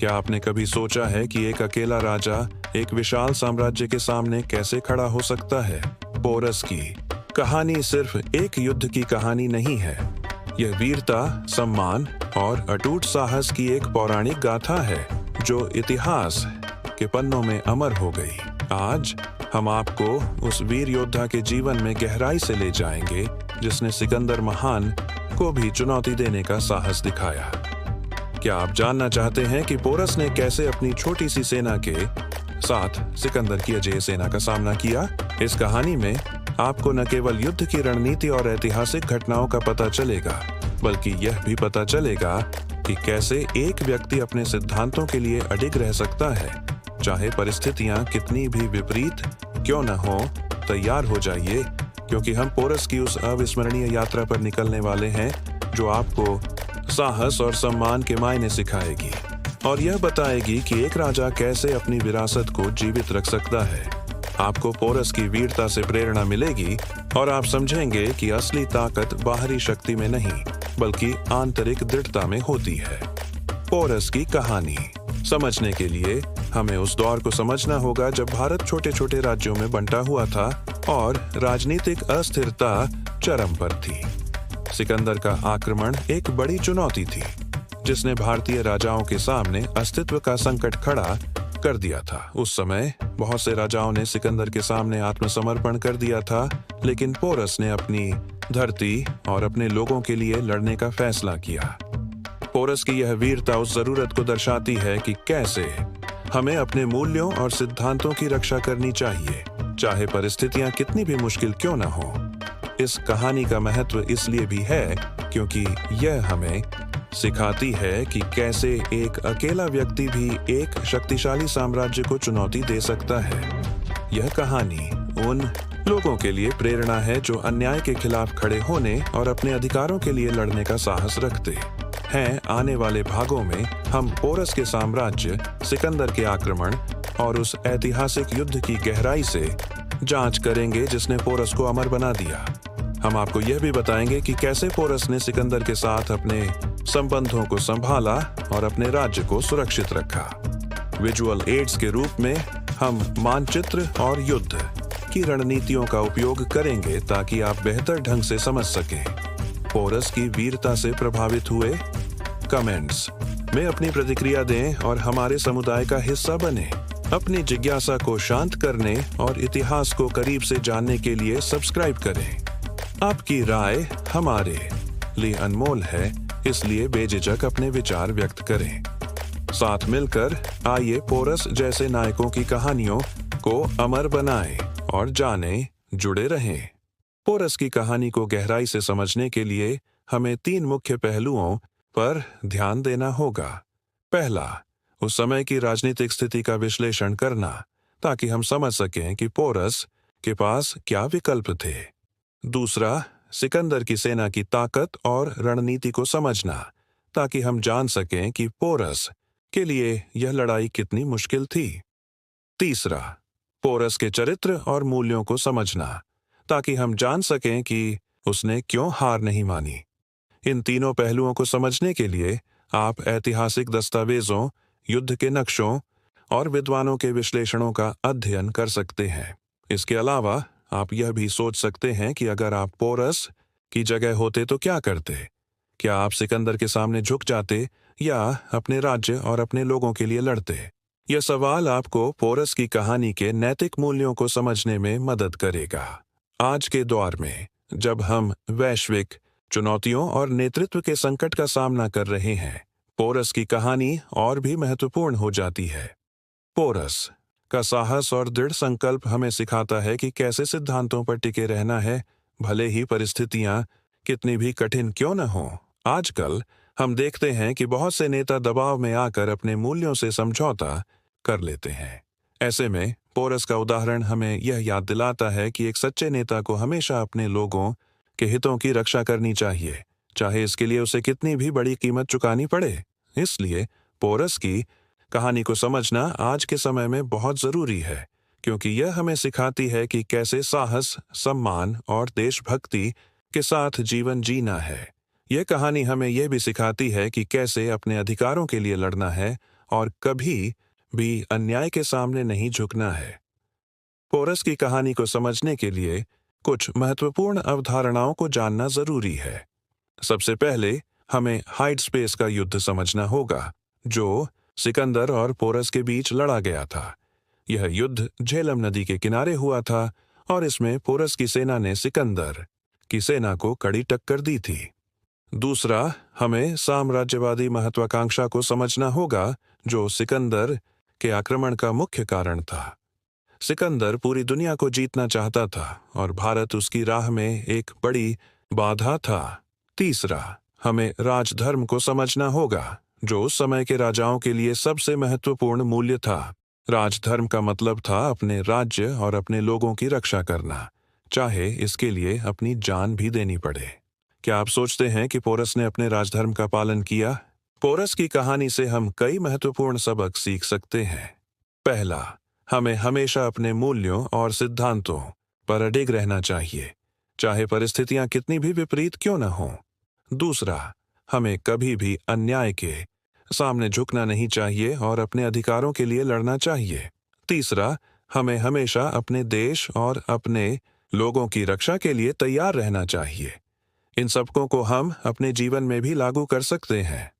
क्या आपने कभी सोचा है कि एक अकेला राजा एक विशाल साम्राज्य के सामने कैसे खड़ा हो सकता है? पोरस की कहानी सिर्फ एक युद्ध की कहानी नहीं है। यह वीरता, सम्मान और अटूट साहस की एक पौराणिक गाथा है जो इतिहास के पन्नों में अमर हो गई। आज हम आपको उस वीर योद्धा के जीवन में गहराई से ले जाएंगे जिसने सिकंदर महान को भी चुनौती देने का साहस दिखाया। क्या आप जानना चाहते हैं कि पोरस ने कैसे अपनी छोटी सी सेना के साथ सिकंदर की अजेय सेना का सामना किया? इस कहानी में आपको न केवल युद्ध की रणनीति और ऐतिहासिक घटनाओं का पता चलेगा, बल्कि यह भी पता चलेगा कि कैसे एक व्यक्ति अपने सिद्धांतों के लिए अडिग रह सकता है, चाहे परिस्थितियां कितनी भी विपरीत क्यों न हो। तैयार हो जाइए, क्योंकि हम पोरस की उस अविस्मरणीय यात्रा पर निकलने वाले हैं जो आपको साहस और सम्मान के मायने सिखाएगी और यह बताएगी कि एक राजा कैसे अपनी विरासत को जीवित रख सकता है। आपको पोरस की वीरता से प्रेरणा मिलेगी और आप समझेंगे कि असली ताकत बाहरी शक्ति में नहीं, बल्कि आंतरिक दृढ़ता में होती है। पोरस की कहानी समझने के लिए हमें उस दौर को समझना होगा जब भारत छोटे छोटे राज्यों में बंटा हुआ था और राजनीतिक अस्थिरता चरम पर थी। सिकंदर का आक्रमण एक बड़ी चुनौती थी जिसने भारतीय राजाओं के सामने अस्तित्व का संकट खड़ा कर दिया था। उस समय बहुत से राजाओं ने सिकंदर के सामने आत्मसमर्पण कर दिया था, लेकिन पोरस ने अपनी धरती और अपने लोगों के लिए लड़ने का फैसला किया। पोरस की यह वीरता उस जरूरत को दर्शाती है कि कैसे हमें अपने मूल्यों और सिद्धांतों की रक्षा करनी चाहिए, चाहे परिस्थितियां कितनी भी मुश्किल क्यों न हो। इस कहानी का महत्व इसलिए भी है क्योंकि यह हमें सिखाती है कि कैसे एक अकेला व्यक्ति भी एक शक्तिशाली साम्राज्य को चुनौती दे सकता है। यह कहानी उन लोगों के लिए प्रेरणा है जो अन्याय के खिलाफ खड़े होने और अपने अधिकारों के लिए लड़ने का साहस रखते हैं। आने वाले भागों में हम पोरस के साम्राज्य, सिकंदर के आक्रमण और उस ऐतिहासिक युद्ध की गहराई से जांच करेंगे जिसने पोरस को अमर बना दिया। हम आपको यह भी बताएंगे कि कैसे पोरस ने सिकंदर के साथ अपने संबंधों को संभाला और अपने राज्य को सुरक्षित रखा। विजुअल एड्स के रूप में हम मानचित्र और युद्ध की रणनीतियों का उपयोग करेंगे ताकि आप बेहतर ढंग से समझ सकें। पोरस की वीरता से प्रभावित हुए? कमेंट्स में अपनी प्रतिक्रिया दें और हमारे समुदाय का हिस्सा बने। अपनी जिज्ञासा को शांत करने और इतिहास को करीब से जानने के लिए सब्सक्राइब करें। आपकी राय हमारे लिए अनमोल है, इसलिए बेझिझक अपने विचार व्यक्त करें। साथ मिलकर आइए पोरस जैसे नायकों की कहानियों को अमर बनाएं और जानें, जुड़े रहें। पोरस की कहानी को गहराई से समझने के लिए हमें 3 मुख्य पहलुओं पर ध्यान देना होगा। पहला, उस समय की राजनीतिक स्थिति का विश्लेषण करना ताकि हम समझ सकें कि पोरस के पास क्या विकल्प थे। दूसरा, सिकंदर की सेना की ताकत और रणनीति को समझना ताकि हम जान सकें कि पोरस के लिए यह लड़ाई कितनी मुश्किल थी। तीसरा, पोरस के चरित्र और मूल्यों को समझना ताकि हम जान सकें कि उसने क्यों हार नहीं मानी। इन तीनों पहलुओं को समझने के लिए आप ऐतिहासिक दस्तावेजों, युद्ध के नक्शों और विद्वानों के विश्लेषणों का अध्ययन कर सकते हैं। इसके अलावा आप यह भी सोच सकते हैं कि अगर आप पोरस की जगह होते तो क्या करते? क्या आप सिकंदर के सामने झुक जाते या अपने राज्य और अपने लोगों के लिए लड़ते? यह सवाल आपको पोरस की कहानी के नैतिक मूल्यों को समझने में मदद करेगा। आज के दौर में जब हम वैश्विक चुनौतियों और नेतृत्व के संकट का सामना कर रहे हैं, पोरस की कहानी और भी महत्वपूर्ण हो जाती है। पोरस का साहस और दृढ़ संकल्प हमें सिखाता है कि कैसे सिद्धांतों पर टिके रहना है, भले ही परिस्थितियां कितनी भी कठिन क्यों न हो। आजकल हम देखते हैं कि बहुत से नेता दबाव में आकर अपने मूल्यों से समझौता कर लेते हैं। ऐसे में पोरस का उदाहरण हमें यह याद दिलाता है कि एक सच्चे नेता को हमेशा अपने लोगों के हितों की रक्षा करनी चाहिए, चाहे इसके लिए उसे कितनी भी बड़ी कीमत चुकानी पड़े। इसलिए पोरस की कहानी को समझना आज के समय में बहुत जरूरी है, क्योंकि यह हमें सिखाती है कि कैसे साहस, सम्मान और देशभक्ति के साथ जीवन जीना है। यह कहानी हमें यह भी सिखाती है कि कैसे अपने अधिकारों के लिए लड़ना है और कभी भी अन्याय के सामने नहीं झुकना है। पोरस की कहानी को समझने के लिए कुछ महत्वपूर्ण अवधारणाओं को जानना जरूरी है। सबसे पहले हमें हाइड स्पेस का युद्ध समझना होगा, जो सिकंदर और पोरस के बीच लड़ा गया था। यह युद्ध झेलम नदी के किनारे हुआ था और इसमें पोरस की सेना ने सिकंदर की सेना को कड़ी टक्कर दी थी। दूसरा, हमें साम्राज्यवादी महत्वाकांक्षा को समझना होगा, जो सिकंदर के आक्रमण का मुख्य कारण था। सिकंदर पूरी दुनिया को जीतना चाहता था और भारत उसकी राह में एक बड़ी बाधा था। तीसरा, हमें राजधर्म को समझना होगा, जो उस समय के राजाओं के लिए सबसे महत्वपूर्ण मूल्य था। राजधर्म का मतलब था अपने राज्य और अपने लोगों की रक्षा करना, चाहे इसके लिए अपनी जान भी देनी पड़े। क्या आप सोचते हैं कि पोरस ने अपने राजधर्म का पालन किया? पोरस की कहानी से हम कई महत्वपूर्ण सबक सीख सकते हैं। पहला, हमें हमेशा अपने मूल्यों और सिद्धांतों पर अडिग रहना चाहिए, चाहे परिस्थितियां कितनी भी विपरीत क्यों न हों। दूसरा, हमें कभी भी अन्याय के सामने झुकना नहीं चाहिए और अपने अधिकारों के लिए लड़ना चाहिए। तीसरा, हमें हमेशा अपने देश और अपने लोगों की रक्षा के लिए तैयार रहना चाहिए। इन सबकों को हम अपने जीवन में भी लागू कर सकते हैं।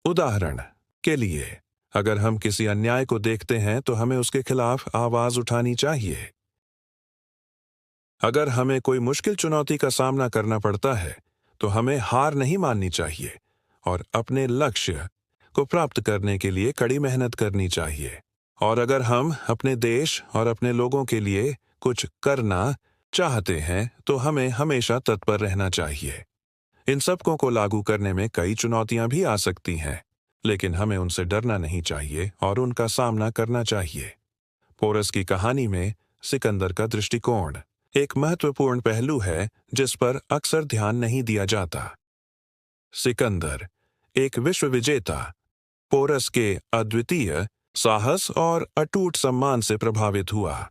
उदाहरण के लिए, अगर हम किसी अन्याय को देखते हैं तो हमें उसके खिलाफ आवाज उठानी चाहिए। अगर हमें कोई मुश्किल चुनौती का सामना करना पड़ता है तो हमें हार नहीं माननी चाहिए और अपने लक्ष्य को प्राप्त करने के लिए कड़ी मेहनत करनी चाहिए। और अगर हम अपने देश और अपने लोगों के लिए कुछ करना चाहते हैं तो हमें हमेशा तत्पर रहना चाहिए। इन सबकों को लागू करने में कई चुनौतियां भी आ सकती हैं, लेकिन हमें उनसे डरना नहीं चाहिए और उनका सामना करना चाहिए। पोरस की कहानी में सिकंदर का दृष्टिकोण एक महत्वपूर्ण पहलू है जिस पर अक्सर ध्यान नहीं दिया जाता। सिकंदर एक विश्व विजेता पोरस के अद्वितीय साहस और अटूट सम्मान से प्रभावित हुआ।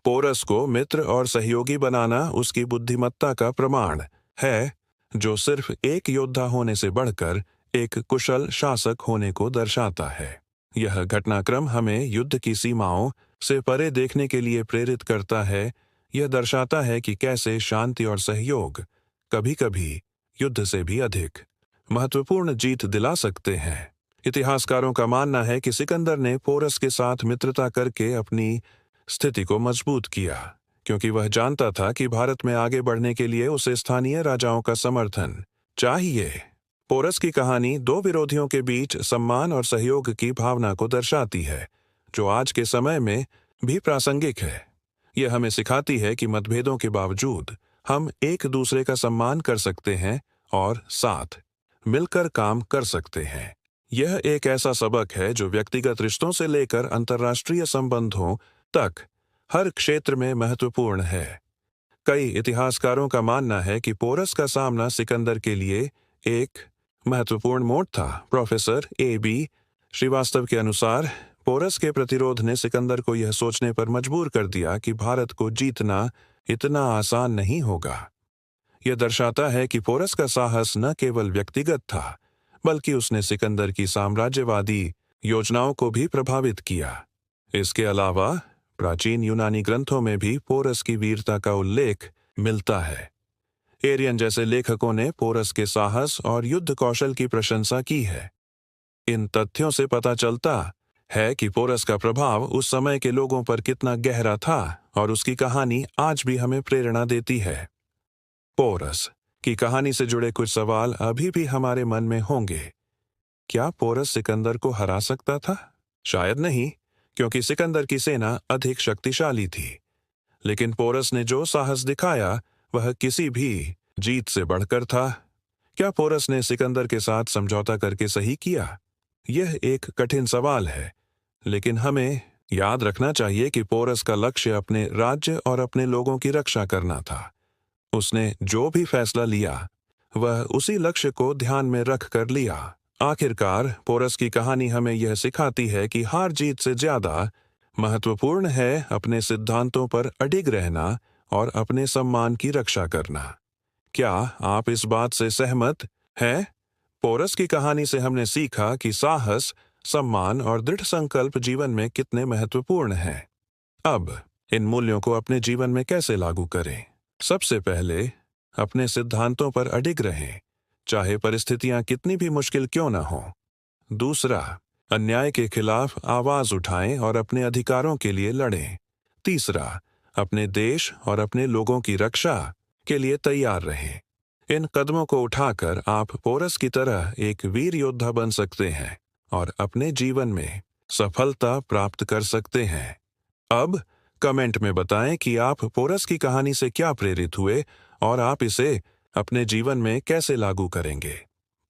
पोरस को मित्र और सहयोगी बनाना उसकी बुद्धिमत्ता का प्रमाण है, जो सिर्फ एक योद्धा होने से बढ़कर एक कुशल शासक होने को दर्शाता है। यह घटनाक्रम हमें युद्ध की सीमाओं से परे देखने के लिए प्रेरित करता है। यह दर्शाता है कि कैसे शांति और सहयोग कभी-कभी युद्ध से भी अधिक महत्वपूर्ण जीत दिला सकते हैं। इतिहासकारों का मानना है कि सिकंदर ने पोरस के साथ मित्रता करके अपनी स्थिति को मजबूत किया, क्योंकि वह जानता था कि भारत में आगे बढ़ने के लिए उसे स्थानीय राजाओं का समर्थन चाहिए। पोरस की कहानी दो विरोधियों के बीच सम्मान और सहयोग की भावना को दर्शाती है, जो आज के समय में भी प्रासंगिक है। यह हमें सिखाती है कि मतभेदों के बावजूद हम एक दूसरे का सम्मान कर सकते हैं और साथ मिलकर काम कर सकते हैं। यह एक ऐसा सबक है जो व्यक्तिगत रिश्तों से लेकर अंतर्राष्ट्रीय संबंधों तक हर क्षेत्र में महत्वपूर्ण है। कई इतिहासकारों का मानना है कि पोरस का सामना सिकंदर के लिए एक महत्वपूर्ण मोड़ था। Professor A.B. श्रीवास्तव के अनुसार पोरस के प्रतिरोध ने सिकंदर को यह सोचने पर मजबूर कर दिया कि भारत को जीतना इतना आसान नहीं होगा। यह दर्शाता है कि पोरस का साहस न केवल व्यक्तिगत था, बल्कि उसने सिकंदर की साम्राज्यवादी योजनाओं को भी प्रभावित किया। इसके अलावा प्राचीन यूनानी ग्रंथों में भी पोरस की वीरता का उल्लेख मिलता है। एरियन जैसे लेखकों ने पोरस के साहस और युद्ध कौशल की प्रशंसा की है। इन तथ्यों से पता चलता है कि पोरस का प्रभाव उस समय के लोगों पर कितना गहरा था और उसकी कहानी आज भी हमें प्रेरणा देती है। पोरस की कहानी से जुड़े कुछ सवाल अभी भी हमारे मन में होंगे। क्या पोरस सिकंदर को हरा सकता था? शायद नहीं, क्योंकि सिकंदर की सेना अधिक शक्तिशाली थी। लेकिन पोरस ने जो साहस दिखाया वह किसी भी जीत से बढ़कर था। क्या पोरस ने सिकंदर के साथ समझौता करके सही किया? यह एक कठिन सवाल है, लेकिन हमें याद रखना चाहिए कि पोरस का लक्ष्य अपने राज्य और अपने लोगों की रक्षा करना था। उसने जो भी फैसला लिया वह उसी लक्ष्य को ध्यान में रख कर लिया। आखिरकार पोरस की कहानी हमें यह सिखाती है कि हार जीत से ज्यादा महत्वपूर्ण है अपने सिद्धांतों पर अडिग रहना और अपने सम्मान की रक्षा करना। क्या आप इस बात से सहमत हैं? पोरस की कहानी से हमने सीखा कि साहस सम्मान और दृढ़ संकल्प जीवन में कितने महत्वपूर्ण हैं। अब इन मूल्यों को अपने जीवन में कैसे लागू करें? सबसे पहले अपने सिद्धांतों पर अडिग रहें, चाहे परिस्थितियां कितनी भी मुश्किल क्यों न हो। दूसरा, अन्याय के खिलाफ आवाज उठाएं और अपने अधिकारों के लिए लड़ें। तीसरा, अपने देश और अपने लोगों की रक्षा के लिए तैयार रहें। इन कदमों को उठाकर आप पोरस की तरह एक वीर योद्धा बन सकते हैं और अपने जीवन में सफलता प्राप्त कर सकते हैं। अब कमेंट में बताएं कि आप पोरस की कहानी से क्या प्रेरित हुए और आप इसे अपने जीवन में कैसे लागू करेंगे।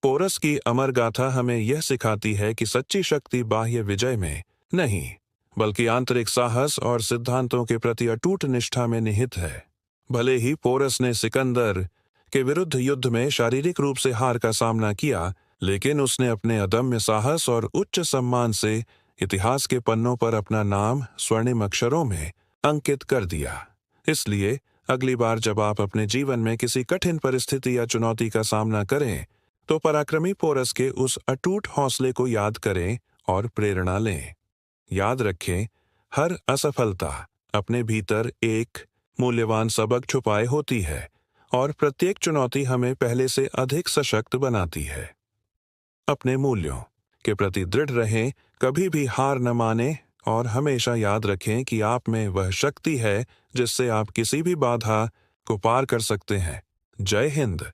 पोरस की अमर गाथा हमें यह सिखाती है कि सच्ची शक्ति बाह्य विजय में नहीं, बल्कि आंतरिक साहस और सिद्धांतों के प्रति अटूट निष्ठा में निहित है। भले ही पोरस ने सिकंदर के विरुद्ध युद्ध में शारीरिक रूप से हार का सामना किया, लेकिन उसने अपने अदम्य साहस और उच्च सम्मान से इतिहास के पन्नों पर अपना नाम स्वर्णिम अक्षरों में अंकित कर दिया। इसलिए अगली बार जब आप अपने जीवन में किसी कठिन परिस्थिति या चुनौती का सामना करें, तो पराक्रमी पोरस के उस अटूट हौसले को याद करें और प्रेरणा लें। याद रखें, हर असफलता अपने भीतर एक मूल्यवान सबक छुपाए होती है और प्रत्येक चुनौती हमें पहले से अधिक सशक्त बनाती है। अपने मूल्यों के प्रति दृढ़ रहें, कभी भी हार न मानें और हमेशा याद रखें कि आप में वह शक्ति है जिससे आप किसी भी बाधा को पार कर सकते हैं। जय हिंद।